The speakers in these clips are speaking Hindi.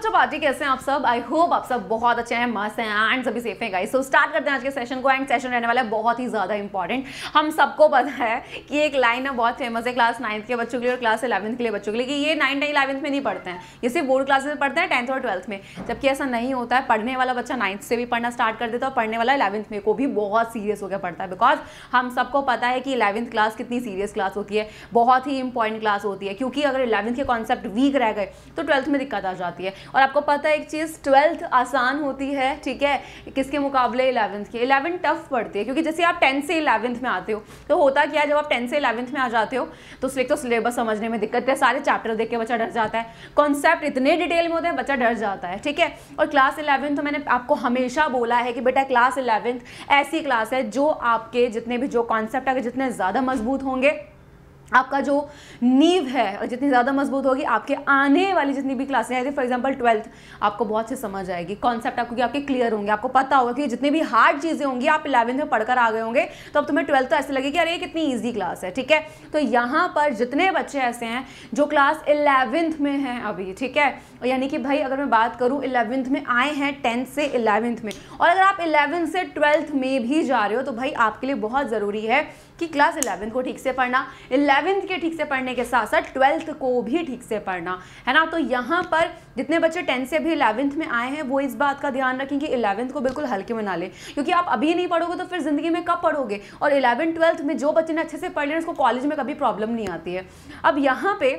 बच्चों पार्टी कैसे हैं आप सब। आई होप आप सब बहुत अच्छे हैं, मस्त हैं एंड सभी सेफ हैं गाइस। सो स्टार्ट करते हैं आज के सेशन को। एंड सेशन रहने वाला है बहुत ही ज़्यादा इंपॉर्टेंट। हम सबको पता है कि एक लाइन है बहुत फेमस है क्लास 9th के बच्चों के लिए और क्लास 11th के लिए बच्चों के लिए, कि ये 9th 11th में नहीं पढ़ते हैं, ये सिर्फ बोर्ड क्लासेस में पढ़ते हैं 10th और 12th में। जबकि ऐसा नहीं होता है। पढ़ने वाला बच्चा 9th से भी पढ़ना स्टार्ट कर देता है और पढ़ने वाला 11th में को भी बहुत सीरियस होकर पढ़ता है। बिकॉज हम सबको पता है कि 11th क्लास कितनी सीरियस क्लास होती है, बहुत ही इंपॉर्टेंट क्लास होती है। क्योंकि अगर 11th के कॉन्सेप्ट वीक रह गए तो 12th में दिक्कत आ जाती है। और आपको पता है एक चीज़, 12th आसान होती है, ठीक है, किसके मुकाबले 11th के। 11th टफ पड़ती है क्योंकि जैसे आप 10th से 11th में आते हो तो होता क्या है, जब आप 10th से 11th में आ जाते हो तो सिलेबस समझने में दिक्कत है, सारे चैप्टर देख के बच्चा डर जाता है, कॉन्सेप्ट इतने डिटेल में होते हैं बच्चा डर जाता है, ठीक है। और क्लास 11th तो मैंने आपको हमेशा बोला है कि बेटा क्लास 11th ऐसी क्लास है जो आपके जितने भी जो कॉन्सेप्ट अगर जितने ज़्यादा मजबूत होंगे, आपका जो नींव है और जितनी ज़्यादा मजबूत होगी, आपके आने वाली जितनी भी क्लासें हैं, फॉर एग्जांपल 12th आपको बहुत से समझ आएगी, कॉन्सेप्ट आपके क्लियर होंगे, आपको पता होगा कि जितनी भी हार्ड चीज़ें होंगी आप 11th में पढ़कर आ गए होंगे, तो अब तुम्हें 12th तो ऐसे लगेगी अरे ये कितनी ईजी क्लास है, ठीक है। तो यहाँ पर जितने बच्चे ऐसे हैं जो क्लास 11th में हैं अभी, ठीक है, यानी कि भाई अगर मैं बात करूँ 11th में आए हैं 10th से 11th में, और अगर आप 11th से 12th में भी जा रहे हो तो भाई आपके लिए बहुत ज़रूरी है कि क्लास 11th को ठीक से पढ़ना, 11th के ठीक से पढ़ने के साथ साथ 12th को भी ठीक से पढ़ना, है ना। तो यहाँ पर जितने बच्चे 10th से भी 11th में आए हैं वो इस बात का ध्यान रखें कि 11th को बिल्कुल हल्के में ना लें, क्योंकि आप अभी नहीं पढ़ोगे तो फिर ज़िंदगी में कब पढ़ोगे। और 11th 12th में जो बच्चे ने अच्छे से पढ़ लिया उसको कॉलेज में कभी प्रॉब्लम नहीं आती है। अब यहाँ पे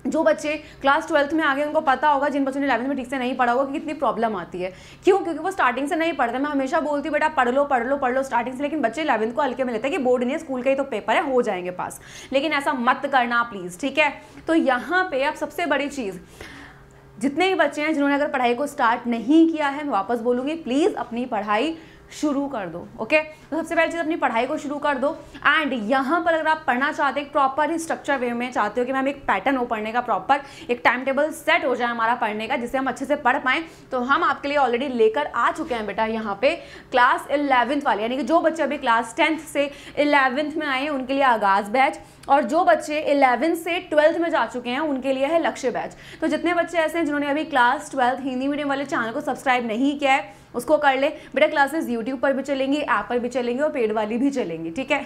जो बच्चे क्लास 12th में आ गए उनको पता होगा, जिन बच्चों ने 11th में ठीक से नहीं पढ़ा होगा कि कितनी प्रॉब्लम आती है। क्यों? क्योंकि वो स्टार्टिंग से नहीं पढ़ते। मैं हमेशा बोलती हूँ बेटा पढ़ लो स्टार्टिंग से, लेकिन बच्चे 11th को हल्के में लेते हैं कि बोर्ड नहीं है, स्कूल का ही तो पेपर है, हो जाएंगे पास। लेकिन ऐसा मत करना प्लीज़, ठीक है। तो यहाँ पे अब सबसे बड़ी चीज़, जितने भी बच्चे हैं जिन्होंने अगर पढ़ाई को स्टार्ट नहीं किया है, मैं वापस बोलूँगी प्लीज़ अपनी पढ़ाई शुरू कर दो, ओके। तो सबसे पहली चीज़ अपनी पढ़ाई को शुरू कर दो। एंड यहाँ पर अगर आप पढ़ना चाहते हैं एक प्रॉपर ही स्ट्रक्चर वे में, चाहते हो कि मैम एक पैटर्न हो पढ़ने का, प्रॉपर एक टाइम टेबल सेट हो जाए हमारा पढ़ने का जिससे हम अच्छे से पढ़ पाएँ, तो हम आपके लिए ऑलरेडी लेकर आ चुके हैं बेटा यहाँ पे क्लास 11th वाले, यानी कि जो बच्चे अभी क्लास 10th से 11th में आए हैं उनके लिए आगाज़ बैच, और जो बच्चे 11th से 12th में जा चुके हैं उनके लिए है लक्ष्य बैच। तो जितने बच्चे ऐसे हैं जिन्होंने अभी क्लास 12th हिंदी मीडियम वाले चैनल को सब्सक्राइब नहीं किया है उसको कर ले बेटा। क्लासेस यूट्यूब पर भी चलेंगी, ऐप पर भी चलेंगी और पेड वाली भी चलेंगी, ठीक है।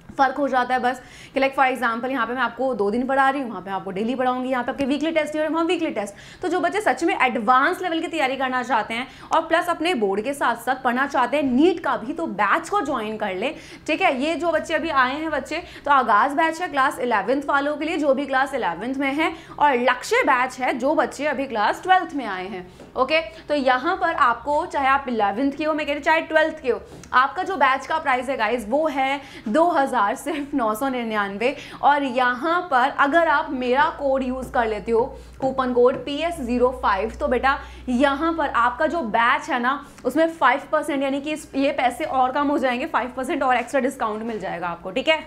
फ़र्क हो जाता है बस कि लाइक फॉर एग्जांपल यहाँ पे मैं आपको 2 दिन पढ़ा रही हूँ, वहाँ पे आपको डेली पढ़ाऊंगी, यहाँ पे आपके वीकली टेस्ट है, वहाँ वीकली टेस्ट। तो जो बच्चे सच में एडवांस लेवल की तैयारी करना चाहते हैं और प्लस अपने बोर्ड के साथ साथ पढ़ना चाहते हैं नीट का भी, तो बैच को ज्वाइन कर ले, ठीक है। ये जो बच्चे अभी आए हैं बच्चे, तो आगाज़ बैच है क्लास 11th वालों के लिए जो भी क्लास 11th में है, और लक्ष्य बैच है जो बच्चे अभी क्लास 12th में आए हैं, ओके। तो यहाँ पर आपको चाहे आप 11th के हो, मैं कह रही चाहे 12th के हो, आपका जो बैच का प्राइस है गाइज वो है 2000 सिर्फ 999। और यहाँ पर अगर आप मेरा कोड यूज़ कर लेते हो, कूपन कोड PS05, तो बेटा यहाँ पर आपका जो बैच है ना उसमें 5% यानी कि ये पैसे और कम हो जाएंगे, 5% और एक्स्ट्रा डिस्काउंट मिल जाएगा आपको, ठीक है।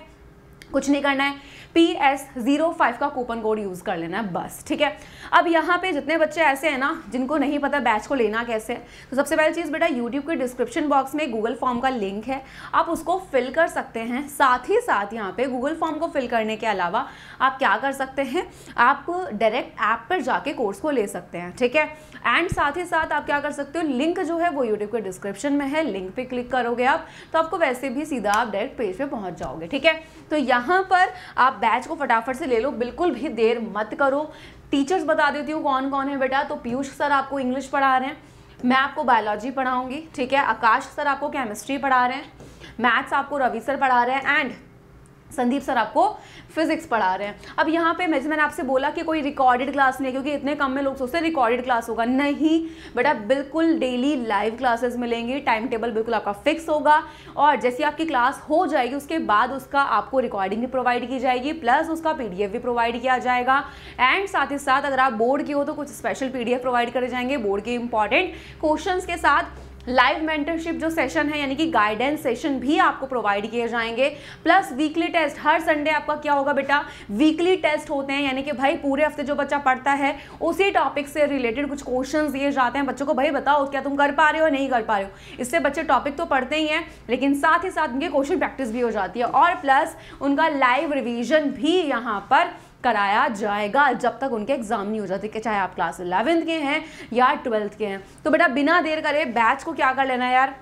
कुछ नहीं करना है, PS05 का कूपन कोड यूज़ कर लेना है बस, ठीक है। अब यहाँ पे जितने बच्चे ऐसे हैं ना जिनको नहीं पता बैच को लेना कैसे है, तो सबसे पहली चीज़ बेटा यूट्यूब के डिस्क्रिप्शन बॉक्स में गूगल फॉर्म का लिंक है, आप उसको फिल कर सकते हैं। साथ ही साथ यहाँ पे गूगल फॉर्म को फिल करने के अलावा आप क्या कर सकते हैं, आप डायरेक्ट ऐप पर जाके कोर्स को ले सकते हैं, ठीक है। एंड साथ ही साथ आप क्या कर सकते हो, लिंक जो है वो यूट्यूब के डिस्क्रिप्शन में है, लिंक पे क्लिक करोगे आप तो आपको वैसे भी सीधा आप डायरेक्ट पेज पे पहुंच जाओगे, ठीक है। तो यहाँ पर आप बैच को फटाफट से ले लो, बिल्कुल भी देर मत करो। टीचर्स बता देती हूँ कौन कौन है बेटा। तो पीयूष सर आपको इंग्लिश पढ़ा रहे हैं, मैं आपको बायोलॉजी पढ़ाऊंगी, ठीक है। आकाश सर आपको केमिस्ट्री पढ़ा रहे हैं, मैथ्स आपको रवि सर पढ़ा रहे हैं, एंड संदीप सर आपको फिजिक्स पढ़ा रहे हैं। अब यहाँ पे मैंने आपसे बोला कि कोई रिकॉर्डेड क्लास नहीं है, क्योंकि इतने कम में लोग सोचते हैं रिकॉर्डेड क्लास होगा, नहीं बेटा, बिल्कुल डेली लाइव क्लासेस मिलेंगी, टाइम टेबल बिल्कुल आपका फिक्स होगा, और जैसे आपकी क्लास हो जाएगी उसके बाद उसका आपको रिकॉर्डिंग भी प्रोवाइड की जाएगी, प्लस उसका PDF भी प्रोवाइड किया जाएगा। एंड साथ ही साथ अगर आप बोर्ड के हो तो कुछ स्पेशल PDF प्रोवाइड करे जाएंगे बोर्ड के इंपॉर्टेंट क्वेश्चन के साथ। लाइव मेंटरशिप जो सेशन है यानी कि गाइडेंस सेशन भी आपको प्रोवाइड किए जाएंगे, प्लस वीकली टेस्ट। हर संडे आपका क्या होगा बेटा, वीकली टेस्ट होते हैं, यानी कि भाई पूरे हफ्ते जो बच्चा पढ़ता है उसी टॉपिक से रिलेटेड कुछ क्वेश्चंस दिए जाते हैं बच्चों को, भाई बताओ क्या तुम कर पा रहे हो नहीं कर पा रहे हो। इससे बच्चे टॉपिक तो पढ़ते ही हैं लेकिन साथ ही साथ उनके क्वेश्चन प्रैक्टिस भी हो जाती है, और प्लस उनका लाइव रिवीजन भी यहाँ पर कराया जाएगा जब तक उनके एग्जाम नहीं हो जाते, कि चाहे आप क्लास 11th के हैं या 12th के हैं। तो बेटा बिना देर करे बैच को क्या कर लेना है यार,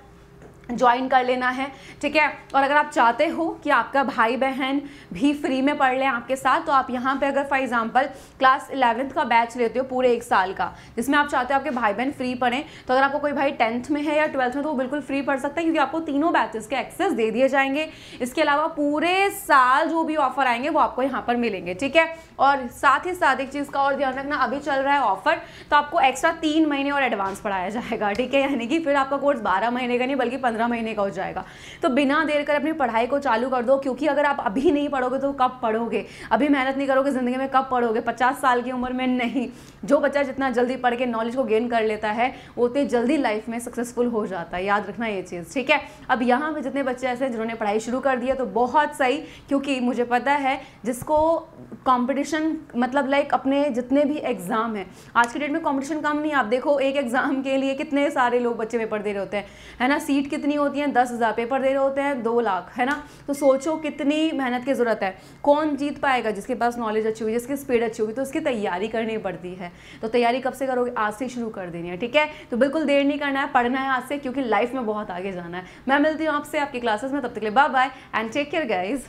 ज्वाइन कर लेना है, ठीक है। और अगर आप चाहते हो कि आपका भाई बहन भी फ्री में पढ़ लें आपके साथ, तो आप यहाँ पे अगर फॉर एग्जांपल क्लास 11th का बैच लेते हो पूरे 1 साल का, जिसमें आप चाहते हो आपके भाई बहन फ्री पढ़ें, तो अगर आपको कोई भाई 10th में है या 12th में, तो वो बिल्कुल फ्री पढ़ सकता है, क्योंकि आपको तीनों बैचेस के एक्सेस दे दिए जाएंगे। इसके अलावा पूरे साल जो भी ऑफर आएंगे वो आपको यहाँ पर मिलेंगे, ठीक है। और साथ ही साथ एक चीज़ का और ध्यान रखना, अभी चल रहा है ऑफर, तो आपको एक्स्ट्रा 3 महीने और एडवांस पढ़ाया जाएगा, ठीक है। यानी कि फिर आपका कोर्स 12 महीने का नहीं बल्कि 15 महीने का हो जाएगा। तो बिना देर कर अपनी पढ़ाई को चालू कर दो, क्योंकि अगर आप अभी नहीं पढ़ोगे तो कब पढ़ोगे, अभी मेहनत नहीं करोगे जिंदगी में कब पढ़ोगे, 50 साल की उम्र में नहीं। जो बच्चा जितना जल्दी पढ़ के नॉलेज को गेन कर लेता है वो उतनी जल्दी लाइफ में सक्सेसफुल हो जाता है, याद रखना ये चीज़, ठीक है। अब यहाँ पे जितने बच्चे ऐसे हैं जिन्होंने पढ़ाई शुरू कर दी है तो बहुत सही, क्योंकि मुझे पता है जिसको कंपटीशन मतलब लाइक अपने जितने भी एग्जाम है, आज की डेट में कंपटीशन कम नहीं। आप देखो एक एग्जाम के लिए कितने सारे लोग बच्चे पेपर दे रहे होते हैं, है ना। सीट कितनी होती है, 10,000, पेपर दे रहे होते हैं 2 लाख, है ना। तो सोचो कितनी मेहनत की जरूरत है। कौन जीत पाएगा, जिसके पास नॉलेज अच्छी होगी, जिसकी स्पीड अच्छी होगी, तो उसकी तैयारी करनी पड़ती है। तो तैयारी कब से करोगे, आज से शुरू कर देनी है, ठीक है। तो बिल्कुल देर नहीं करना है, पढ़ना है आज से, क्योंकि लाइफ में बहुत आगे जाना है। मैं मिलती हूँ आपसे आपकी क्लासेस में, तब तक के लिए bye bye and take care guys.